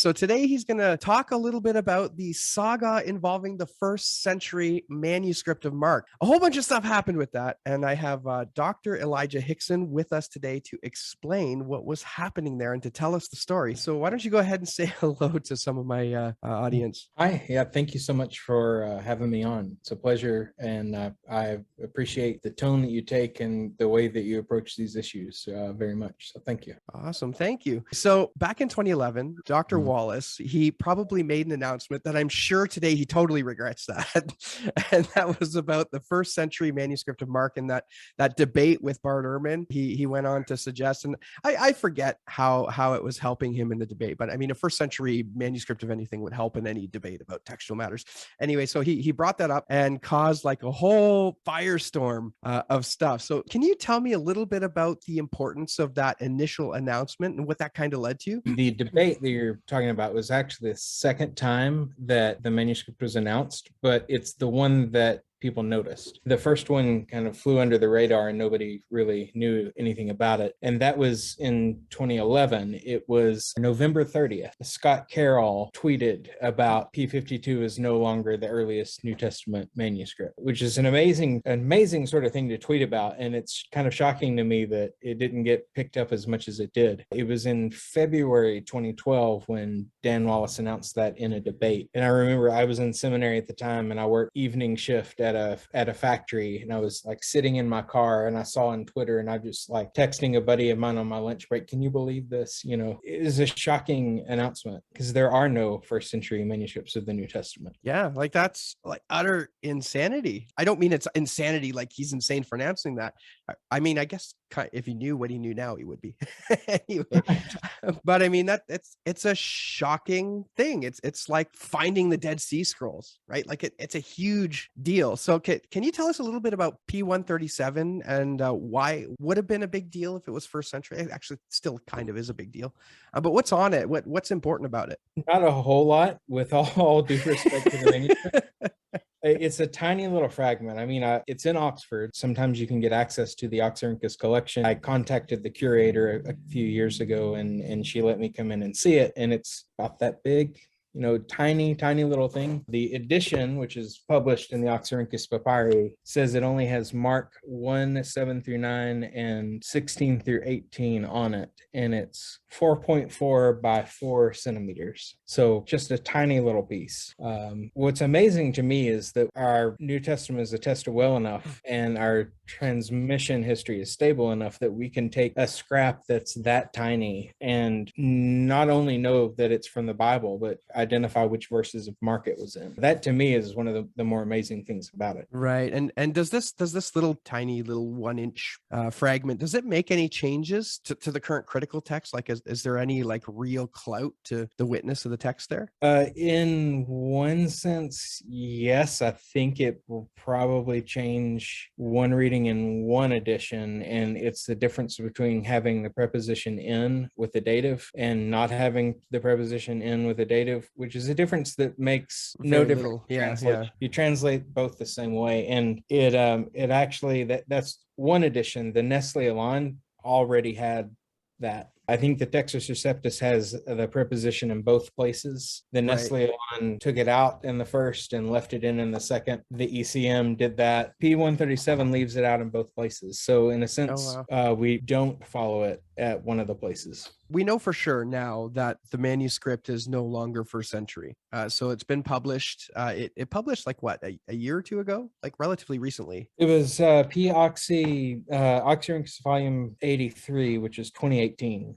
So today he's going to talk a little bit about the saga involving the first century manuscript of Mark. A whole bunch of stuff happened with that. And I have Dr. Elijah Hixson with us today to explain what was happening there and to tell us the story. So why don't you go ahead and say hello to some of my audience. Hi, yeah, thank you so much for having me on. It's a pleasure, and I appreciate the tone that you take and the way that you approach these issues very much. So thank you. Awesome. Thank you. So back in 2011, Dr. Wallace, he probably made an announcement that I'm sure today he totally regrets that. And that was about the first century manuscript of Mark and that debate with Bart Ehrman. He went on to suggest, and I forget how it was helping him in the debate, but I mean, a first century manuscript of anything would help in any debate about textual matters. Anyway, so he brought that up and caused like a whole firestorm of stuff. So can you tell me a little bit about the importance of that initial announcement and what that kind of led to? The debate that you're talking about was actually the second time that the manuscript was announced, but it's the one that people noticed. The first one kind of flew under the radar and nobody really knew anything about it. And that was in 2011. It was November 30th. Scott Carroll tweeted about P52 is no longer the earliest New Testament manuscript, which is an amazing sort of thing to tweet about. And it's kind of shocking to me that it didn't get picked up as much as it did. It was in February 2012 when Dan Wallace announced that in a debate. And I remember I was in seminary at the time and I worked evening shift at a factory, and I was like sitting in my car and I saw on Twitter, and I just like texting a buddy of mine on my lunch break, can you believe this? You know, it is a shocking announcement because there are no first century manuscripts of the New Testament. Yeah, like that's like utter insanity. I don't mean it's insanity like he's insane for announcing that. I mean, I guess if he knew what he knew now, he would be. Anyway, but I mean it's a shocking thing. It's like finding the Dead Sea Scrolls, right? Like it's a huge deal. So can you tell us a little bit about P137 and why it would have been a big deal if it was first century? It actually still kind of is a big deal. But what's on it? What's important about it? Not a whole lot, with all due respect to the manuscript. It's a tiny little fragment. I mean, it's in Oxford. Sometimes you can get access to the Oxyrhynchus collection. I contacted the curator a few years ago, and she let me come in and see it. And it's about that big, you know, tiny little thing. The edition, which is published in the Oxyrhynchus Papyri, says it only has Mark 1:7-9 and 16-18 on it. And it's 4.4 by 4 centimeters. So just a tiny little piece. What's amazing to me is that our New Testament is attested well enough and our transmission history is stable enough that we can take a scrap that's that tiny and not only know that it's from the Bible, but identify which verses of Mark it was in. That to me is one of the more amazing things about it. Right. And does this little tiny little 1-inch fragment, does it make any changes to the current critical text? Like is there any like real clout to the witness of the text there? In one sense, yes. I think it will probably change one reading in one edition, and it's the difference between having the preposition in with the dative and not having the preposition in with the dative, which is a difference that makes no difference. Yeah. You translate both the same way, and it actually that's one edition. The Nestle Aland already had that. I think the Textus Receptus has the preposition in both places. The Nestle Aland took it out in the first and left it in the second. The ECM did that. P137 leaves it out in both places. So in a sense, we don't follow it at one of the places. We know for sure now that the manuscript is no longer first century. So it's been published. It published like what, a year or two ago, like relatively recently. It was Oxyrhynchus volume 83, which is 2018.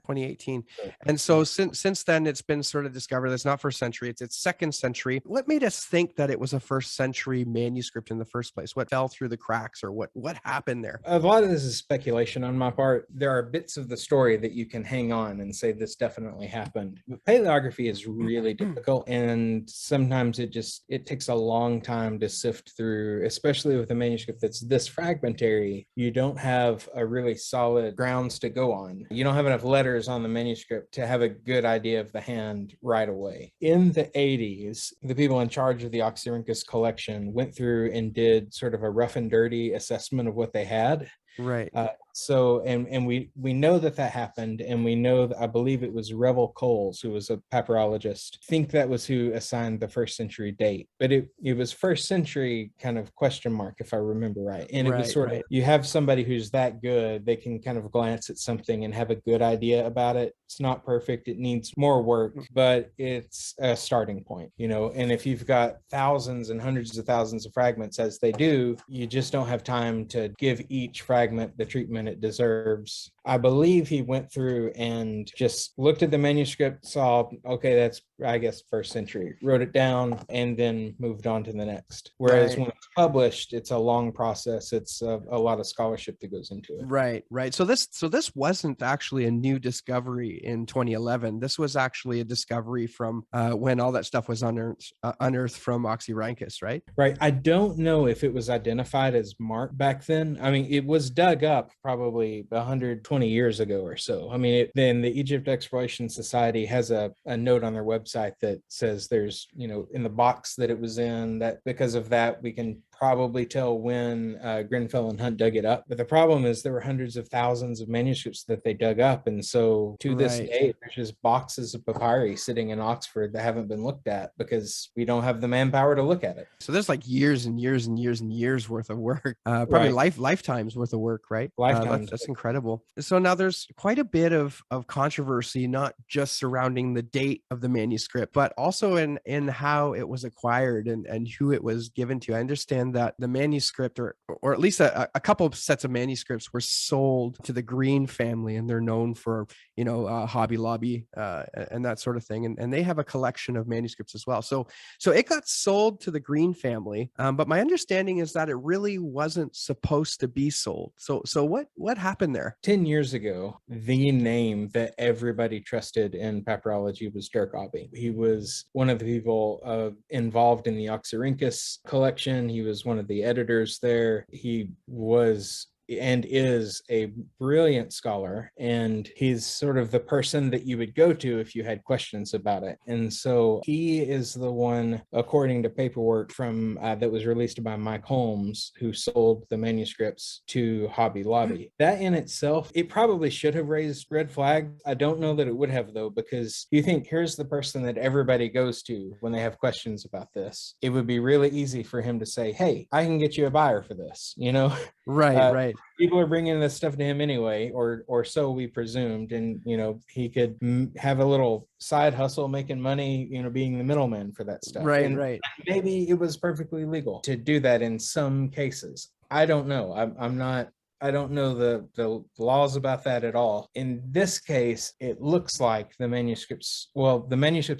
And so since then, it's been sort of discovered that's not first century, it's second century. What made us think that it was a first century manuscript in the first place? What fell through the cracks, or what happened there? A lot of this is speculation on my part. There are bits of the story that you can hang on and say this definitely happened. But paleography is really difficult, and sometimes it takes a long time to sift through, especially with a manuscript that's this fragmentary. You don't have a really solid grounds to go on. You don't have enough letters on the manuscript to have a good idea of the hand right away. In the 80s, the people in charge of the Oxyrhynchus collection went through and did sort of a rough and dirty assessment of what they had. Right. So, and we know that happened, and we know that, I believe it was Revel Coles, who was a papyrologist. I think that was who assigned the first century date, but it was first century kind of question mark, if I remember right. And it was sort of, you have somebody who's that good, they can kind of glance at something and have a good idea about it. It's not perfect, it needs more work, but it's a starting point, you know. And if you've got thousands and hundreds of thousands of fragments, as they do, you just don't have time to give each fragment the treatment it deserves. I believe he went through and just looked at the manuscript, saw, okay, that's, I guess, first century, wrote it down, and then moved on to the next. Whereas when it's published, it's a long process. It's a lot of scholarship that goes into it. Right. So this wasn't actually a new discovery in 2011. This was actually a discovery from when all that stuff was unearthed from Oxyrhynchus, right? Right. I don't know if it was identified as Mark back then. I mean, it was dug up probably 120 years ago or so. I mean, then the Egypt Exploration Society has a note on their website that says there's, you know, in the box that it was in, that because of that, we can probably tell when Grenfell and Hunt dug it up. But the problem is there were hundreds of thousands of manuscripts that they dug up. And so to this day, there's just boxes of papyri sitting in Oxford that haven't been looked at because we don't have the manpower to look at it. So there's like years and years and years and years worth of work, probably lifetimes worth of work, right? Lifetimes. That's incredible. So now there's quite a bit of controversy, not just surrounding the date of the manuscript, but also in how it was acquired and who it was given to. I understand that the manuscript, or at least a couple of sets of manuscripts, were sold to the Green family, and they're known for, you know, Hobby Lobby and that sort of thing, and they have a collection of manuscripts as well. So it got sold to the Green family, but my understanding is that it really wasn't supposed to be sold. So what happened there? 10 years ago, the name that everybody trusted in papyrology was Dirk Obbink. He was one of the people involved in the Oxyrhynchus collection. He was one of the editors there. He was and is a brilliant scholar, and he's sort of the person that you would go to if you had questions about it. And so he is the one, according to paperwork from that was released by Mike Holmes, who sold the manuscripts to Hobby Lobby. That in itself, it probably should have raised red flags. I don't know that it would have, though, because you think, here's the person that everybody goes to when they have questions about this. It would be really easy for him to say, hey, I can get you a buyer for this, you know? Right. People are bringing this stuff to him anyway, or so we presumed, and you know, he could have a little side hustle making money, you know, being the middleman for that stuff. Right. Maybe it was perfectly legal to do that in some cases. I don't know. I don't know the laws about that at all. In this case, it looks like the manuscripts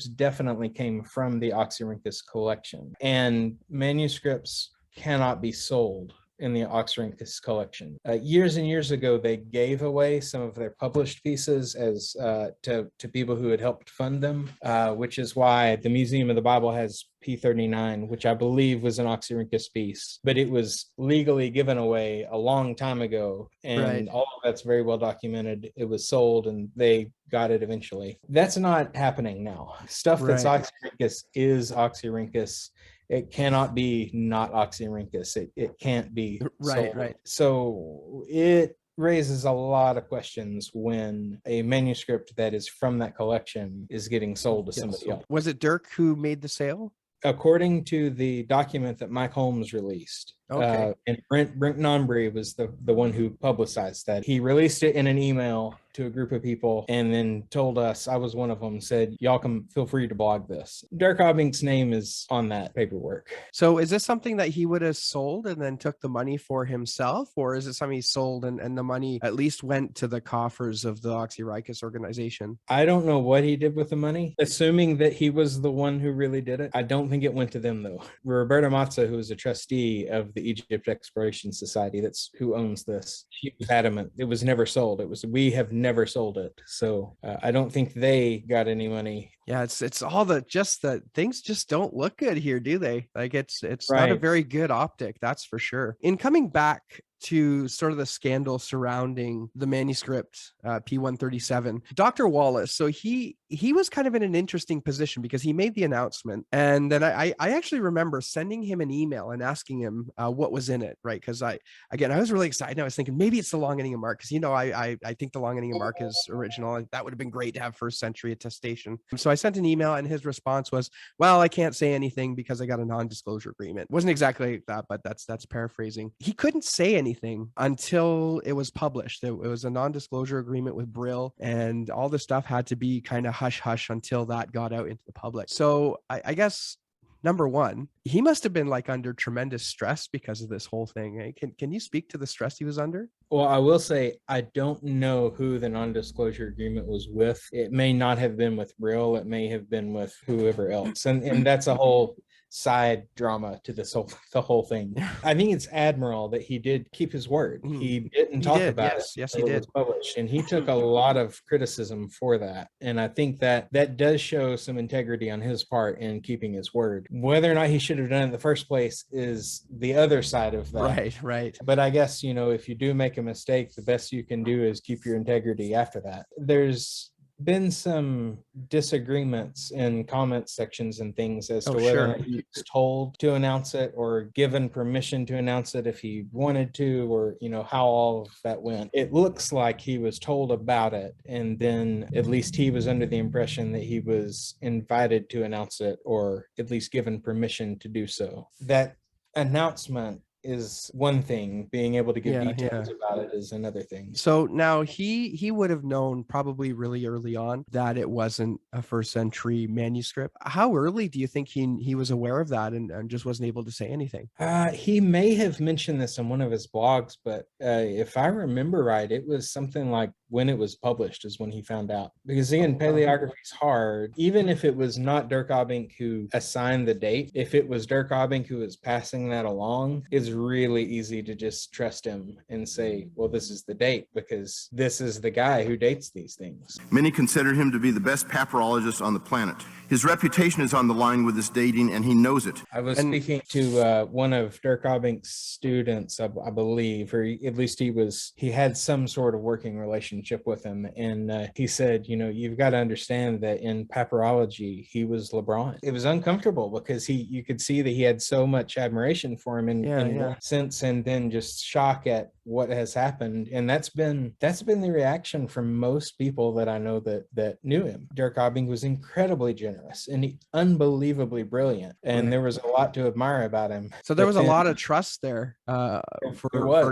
definitely came from the Oxyrhynchus collection, and manuscripts cannot be sold in the Oxyrhynchus collection. Years and years ago, they gave away some of their published pieces as to people who had helped fund them, which is why the Museum of the Bible has P39, which I believe was an Oxyrhynchus piece, but it was legally given away a long time ago, and all of that's very well documented. It was sold, and they got it eventually. That's not happening now. Stuff that's Oxyrhynchus is Oxyrhynchus. It cannot be not Oxyrhynchus. It can't be sold. Right. So it raises a lot of questions when a manuscript that is from that collection is getting sold to somebody else. Was it Dirk who made the sale? According to the document that Mike Holmes released, and Brent Nombre was the one who publicized that. He released it in an email to a group of people and then told us, I was one of them, said, y'all can feel free to blog this. Dirk Obbink's name is on that paperwork. So is this something that he would have sold and then took the money for himself? Or is it something he sold and the money at least went to the coffers of the Oxyrhynchus organization? I don't know what he did with the money. Assuming that he was the one who really did it, I don't think it went to them, though. Roberta Mazza, who is a trustee of the Egypt Exploration Society, that's who owns this, she was adamant it was never sold. We have never sold it. So I don't think they got any money. Yeah, it's all that things just don't look good here, do they? Like it's not a very good optic, that's for sure. In coming back to sort of the scandal surrounding the manuscript P137, Dr. Wallace, so he was kind of in an interesting position because he made the announcement, and then I actually remember sending him an email and asking him what was in it, right? Because I was really excited. I was thinking maybe it's the Longeninga mark, because I think the Longeninga mark is original, and that would have been great to have first century attestation. So I sent an email, and his response was, well, I can't say anything because I got a non-disclosure agreement. It wasn't exactly like that, but that's paraphrasing. He couldn't say anything until it was published. It was a non-disclosure agreement with Brill, and all the stuff had to be kind of hush hush until that got out into the public. So I guess, number one, he must have been like under tremendous stress because of this whole thing. Can you speak to the stress he was under? Well, I will say, I don't know who the non-disclosure agreement was with. It may not have been with Brill. It may have been with whoever else. And that's a whole side drama to the whole thing. I think it's admirable that he did keep his word. He didn't talk about it. Yes, he did. It was published, and he took a lot of criticism for that. And I think that does show some integrity on his part in keeping his word. Whether or not he should have done it in the first place is the other side of that. Right. But I guess, if you do make a mistake, the best you can do is keep your integrity after that. There's been some disagreements in comment sections and things as to whether or not he was told to announce it or given permission to announce it if he wanted to, or how all of that went. It looks like he was told about it, and then at least he was under the impression that he was invited to announce it, or at least given permission to do so. That announcement is one thing. Being able to give details about it is another thing. So now he would have known probably really early on that it wasn't a first century manuscript. How early do you think he was aware of that and just wasn't able to say anything? He may have mentioned this in one of his blogs, but if I remember right, it was something like when it was published is when he found out. Because again, paleography is hard. Even if it was not Dirk Obbink who assigned the date, if it was Dirk Obbink who was passing that along, it's really easy to just trust him and say, well, this is the date because this is the guy who dates these things. Many consider him to be the best papyrologist on the planet. His reputation is on the line with this dating, and he knows it. I was speaking to one of Dirk Obbink's students, I believe, or at least he had some sort of working relationship with him. And he said, you've got to understand that in papyrology, he was LeBron. It was uncomfortable because you could see that he had so much admiration for him in one sense, and then just shock at what has happened. And that's been the reaction from most people that I know that knew him. Dirk Obbink was incredibly generous and unbelievably brilliant, and there was a lot to admire about him. So there was a lot of trust there for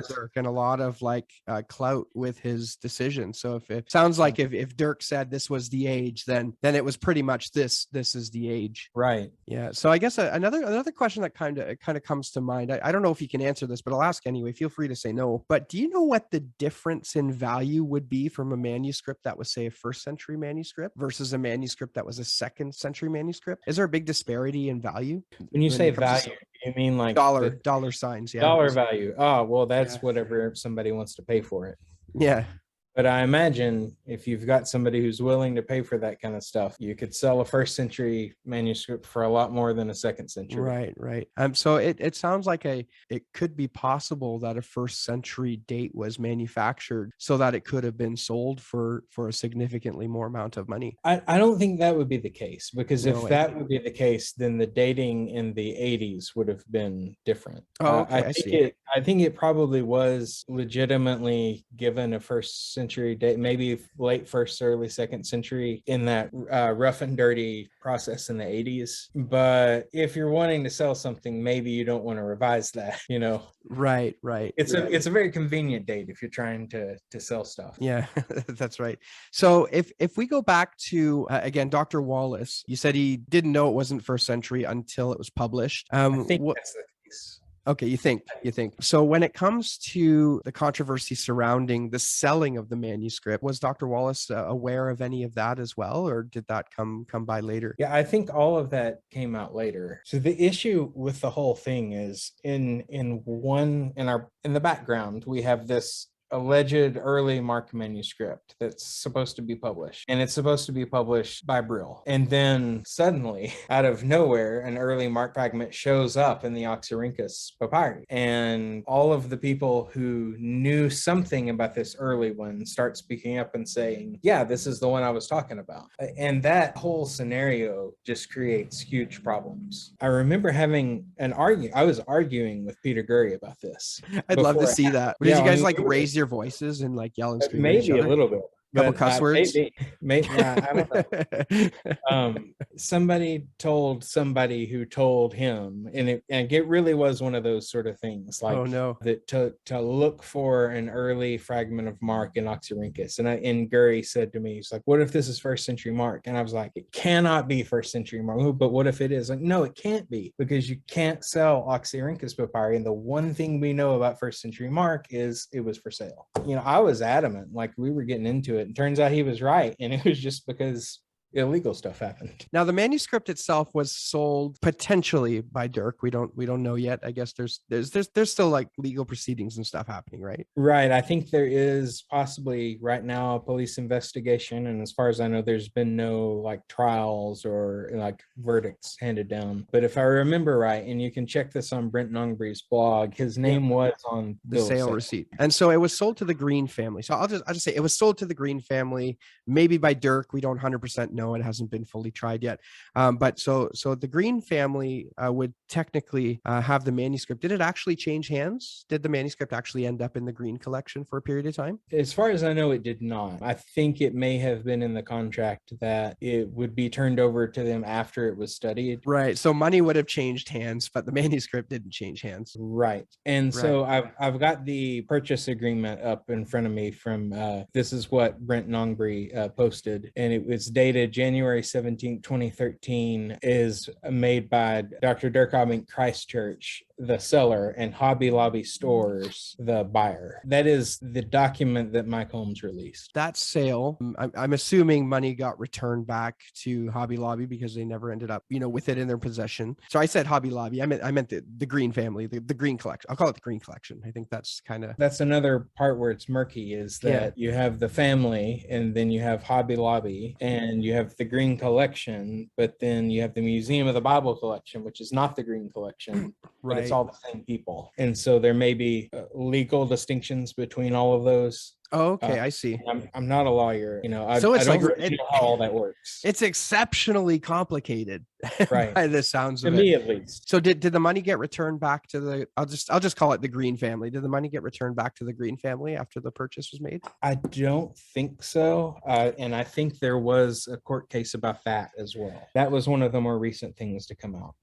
Dirk, and a lot of clout with his decision. So if it sounds like if Dirk said this was the age, then it was pretty much this is the age, right? Yeah. So I guess another question that kind of comes to mind. I don't know if you can answer this, but I'll ask anyway. Feel free to say no. But do you know what the difference in value would be from a manuscript that was, say, a first century manuscript versus a manuscript that was a second century manuscript? Is there a big disparity in value? When you say value, you mean like dollar signs? Yeah. Dollar value. Oh, well, that's whatever somebody wants to pay for it. Yeah. But I imagine if you've got somebody who's willing to pay for that kind of stuff, you could sell a first century manuscript for a lot more than a second century. Right. So it sounds like it could be possible that a first century date was manufactured so that it could have been sold for a significantly more amount of money. I don't think that would be the case, because that would be the case, then the dating in the 80s would have been different. Oh, okay. I think it probably was legitimately given a first century date, maybe late first, early second century, in that rough and dirty process in the 80s. But if you're wanting to sell something, maybe you don't want to revise that, Right. It's a very convenient date if you're trying to sell stuff. Yeah, that's right. So if we go back to again, Dr. Wallace, you said he didn't know it wasn't first century until it was published. I think that's the case. Okay, you think. So when it comes to the controversy surrounding the selling of the manuscript, was Dr. Wallace aware of any of that as well, or did that come by later? Yeah, I think all of that came out later. So the issue with the whole thing is in the background, we have this alleged early Mark manuscript that's supposed to be published, and it's supposed to be published by Brill. And then suddenly, out of nowhere, an early Mark fragment shows up in the Oxyrhynchus papyri, and all of the people who knew something about this early one start speaking up and saying, yeah, this is the one I was talking about. And that whole scenario just creates huge problems. I remember having I was arguing with Peter Gurry about this. I'd love to see that. Did Yeah, you guys I mean, like raise your voices and like yell and scream at each maybe a other? little bit. Couple But, cuss words. Maybe I don't know. Somebody told somebody who told him, and it really was one of those sort of things, like, oh no, that to look for an early fragment of Mark in Oxyrhynchus. And Gurry said to me, he's like, what if this is first century Mark? And I was like, it cannot be first century Mark. Oh, but what if it is? Like, no, it can't be, because you can't sell Oxyrhynchus papyri. And the one thing we know about first century Mark is it was for sale. I was adamant, like, we were getting into it. And turns out he was right. And it was just because illegal stuff happened. Now the manuscript itself was sold potentially by Dirk. We don't know yet. I guess there's still like legal proceedings and stuff happening, right? Right. I think there is possibly right now a police investigation, and as far as I know, there's been no like trials or like verdicts handed down. But if I remember right, and you can check this on Brent Nongbri's blog, his name was on the sale receipt, and so it was sold to the Green family. So I'll just say it was sold to the Green family, maybe by Dirk. We don't 100% know. It hasn't been fully tried yet. But so the Green family would technically have the manuscript. Did it actually change hands? Did the manuscript actually end up in the Green collection for a period of time? As far as I know, it did not. I think it may have been in the contract that it would be turned over to them after it was studied. Right. So money would have changed hands, but the manuscript didn't change hands. Right. And so I've got the purchase agreement up in front of me from, this is what Brent Nongbre posted, and it was dated January 17, 2013, is made by Dr. Dirk Obbink Christchurch, the seller, and Hobby Lobby Stores, the buyer. That is the document that Mike Holmes released. That sale, I'm assuming money got returned back to Hobby Lobby because they never ended up, with it in their possession. So I said Hobby Lobby. I meant the Green family, the Green collection. I'll call it the Green collection. I think that's that's another part where it's murky, is that you have the family, and then you have Hobby Lobby, and you have the Green collection, but then you have the Museum of the Bible collection, which is not the Green collection. Right. But it's all the same people. And so there may be legal distinctions between all of those. Oh, okay, I see. I'm not a lawyer, so it's I don't know how all that works. It's exceptionally complicated, right? By the sounds of it. To me, at least. So did the money get returned back to the? I'll just call it the Green family. Did the money get returned back to the Green family after the purchase was made? I don't think so, and I think there was a court case about that as well. That was one of the more recent things to come out.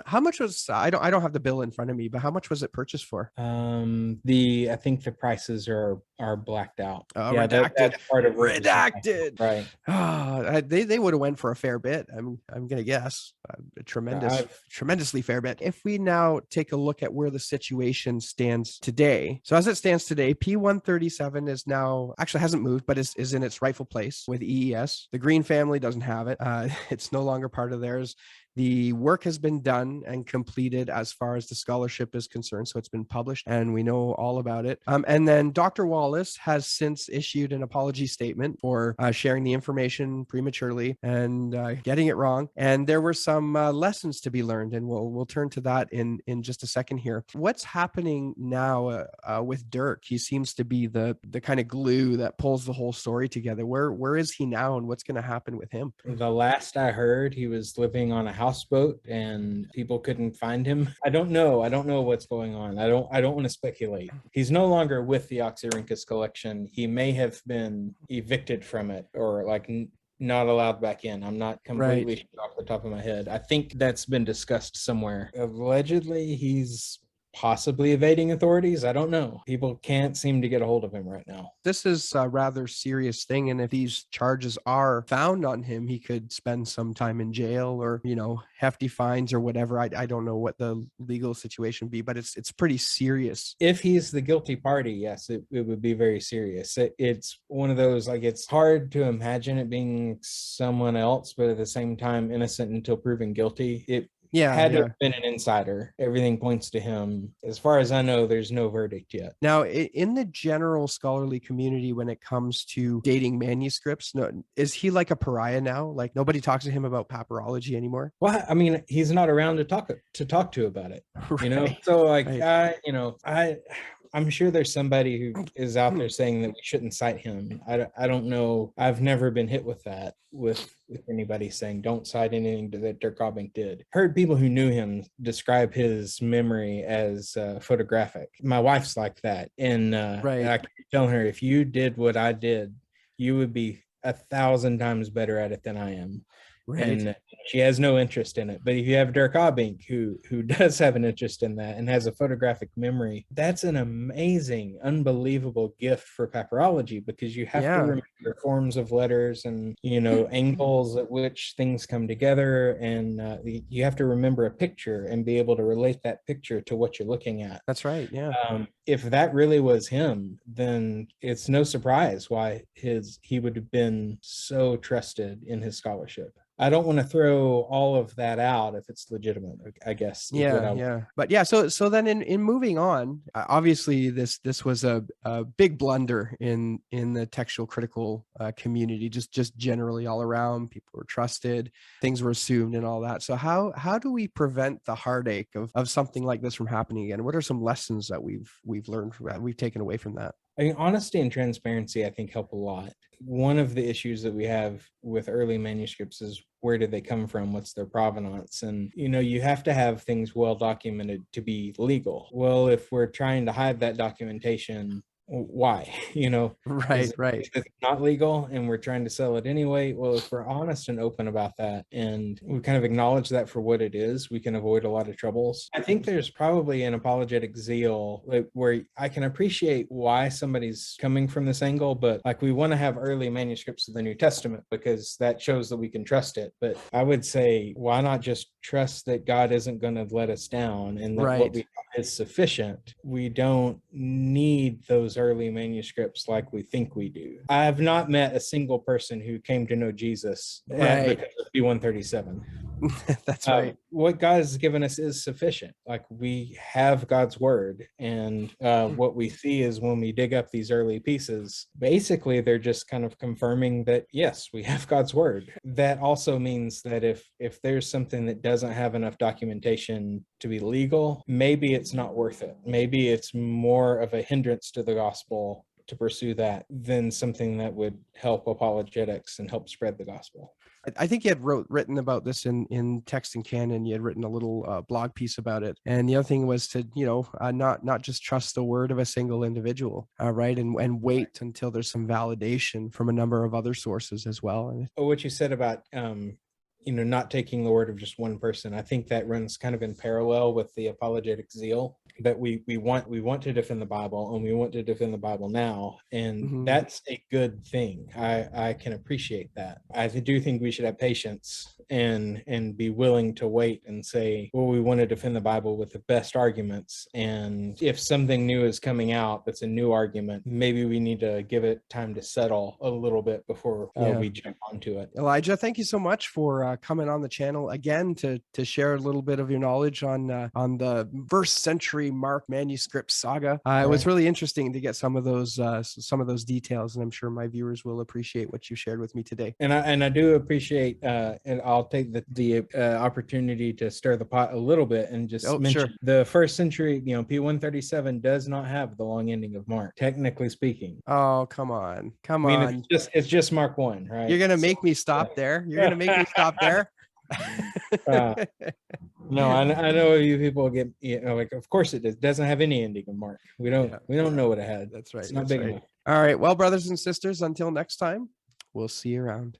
How much was? I don't have the bill in front of me, but how much was it purchased for? I think the prices are blacked out. Redacted. That's part of redacted. Right. They would have went for a fair bit. I'm gonna guess a tremendously fair bit. If we now take a look at where the situation stands today, so as it stands today, P137 is now actually hasn't moved, but is in its rightful place with EES. The Green family doesn't have it. It's no longer part of theirs. The work has been done and completed as far as the scholarship is concerned. So it's been published and we know all about it. And then Dr. Wallace has since issued an apology statement for sharing the information prematurely and getting it wrong. And there were some lessons to be learned, and we'll turn to that in just a second here. What's happening now with Dirk? He seems to be the kind of glue that pulls the whole story together. Where is he now, and what's going to happen with him? The last I heard, he was living on a houseboat and people couldn't find him. I don't know what's going on. I don't want to speculate. He's no longer with the Oxyrhynchus collection. He may have been evicted from it, or like not allowed back in. I'm not completely sure off the top of my head. I think that's been discussed somewhere. Allegedly, he's possibly evading authorities. I don't know. People can't seem to get a hold of him right now. This is a rather serious thing. And if these charges are found on him, he could spend some time in jail or, hefty fines or whatever. I don't know what the legal situation would be, but it's pretty serious. If he's the guilty party, yes, it would be very serious. It's one of those, like, it's hard to imagine it being someone else, but at the same time, innocent until proven guilty. had to have been an insider. Everything points to him. As far as I know, there's no verdict yet. Now, in the general scholarly community, when it comes to dating manuscripts, is he like a pariah now? Like nobody talks to him about papyrology anymore? Well, I mean, he's not around to talk to about it, you know? So like, I'm sure there's somebody who is out there saying that we shouldn't cite him. I don't know. I've never been hit with that, with anybody saying don't cite anything that Dirk Obbink did. Heard people who knew him describe his memory as photographic. My wife's like that. And I keep telling her, if you did what I did, you would be 1,000 times better at it than I am. Right. And she has no interest in it. But if you have Dirk Obbink, who does have an interest in that and has a photographic memory, that's an amazing, unbelievable gift for papyrology, because you have to remember forms of letters and, you know, angles at which things come together. And you have to remember a picture and be able to relate that picture to what you're looking at. That's right. Yeah. If that really was him, then it's no surprise why he would have been so trusted in his scholarship. I don't want to throw all of that out if it's legitimate, I guess. But yeah, so then in moving on, obviously this was a big blunder in the textual critical community, just generally all around. People were trusted, things were assumed and all that. So how do we prevent the heartache of something like this from happening again? What are some lessons that we've learned from that, we've taken away from that? I mean, honesty and transparency, I think, help a lot. One of the issues that we have with early manuscripts is, where did they come from? What's their provenance? And, you know, you have to have things well documented to be legal. Well, if we're trying to hide that documentation, why? You know, right. It's not legal and we're trying to sell it anyway. Well, if we're honest and open about that and we kind of acknowledge that for what it is, we can avoid a lot of troubles. I think there's probably an apologetic zeal where I can appreciate why somebody's coming from this angle, but like, we want to have early manuscripts of the New Testament because that shows that we can trust it. But I would say, why not just trust that God isn't going to let us down and that what we have is sufficient? We don't need those early manuscripts like we think we do. I have not met a single person who came to know Jesus because of P137. That's right. What God has given us is sufficient. Like, we have God's word, and what we see is when we dig up these early pieces, basically they're just kind of confirming that yes, we have God's word. That also means that if there's something that doesn't have enough documentation to be legal, maybe it's not worth it. Maybe it's more of a hindrance to the gospel to pursue that than something that would help apologetics and help spread the gospel. I think you had written about this in Text Canon. You had written a little blog piece about it. And the other thing was to, not just trust the word of a single individual, right? And wait until there's some validation from a number of other sources as well. What you said about, not taking the word of just one person, I think that runs kind of in parallel with the apologetic zeal that we want to defend the Bible, and we want to defend the Bible now. And that's a good thing. I can appreciate that. I do think we should have patience and be willing to wait and say, well, we want to defend the Bible with the best arguments. And if something new is coming out that's a new argument, maybe we need to give it time to settle a little bit before we jump onto it. Elijah, thank you so much for coming on the channel again to share a little bit of your knowledge on the first century Mark manuscript saga. It was really interesting to get some of those details, and I'm sure my viewers will appreciate what you shared with me today. And I do appreciate, and I'll take the opportunity to stir the pot a little bit and just mention the first century, P137 does not have the long ending of Mark, technically speaking. Oh, come on. It's just Mark 1, right? You're gonna make me stop there. You're gonna make me stop there. No, I know you people get, of course it doesn't have any ending of Mark. We don't know what it had. That's right. It's not big enough. All right. Well, brothers and sisters, until next time, we'll see you around.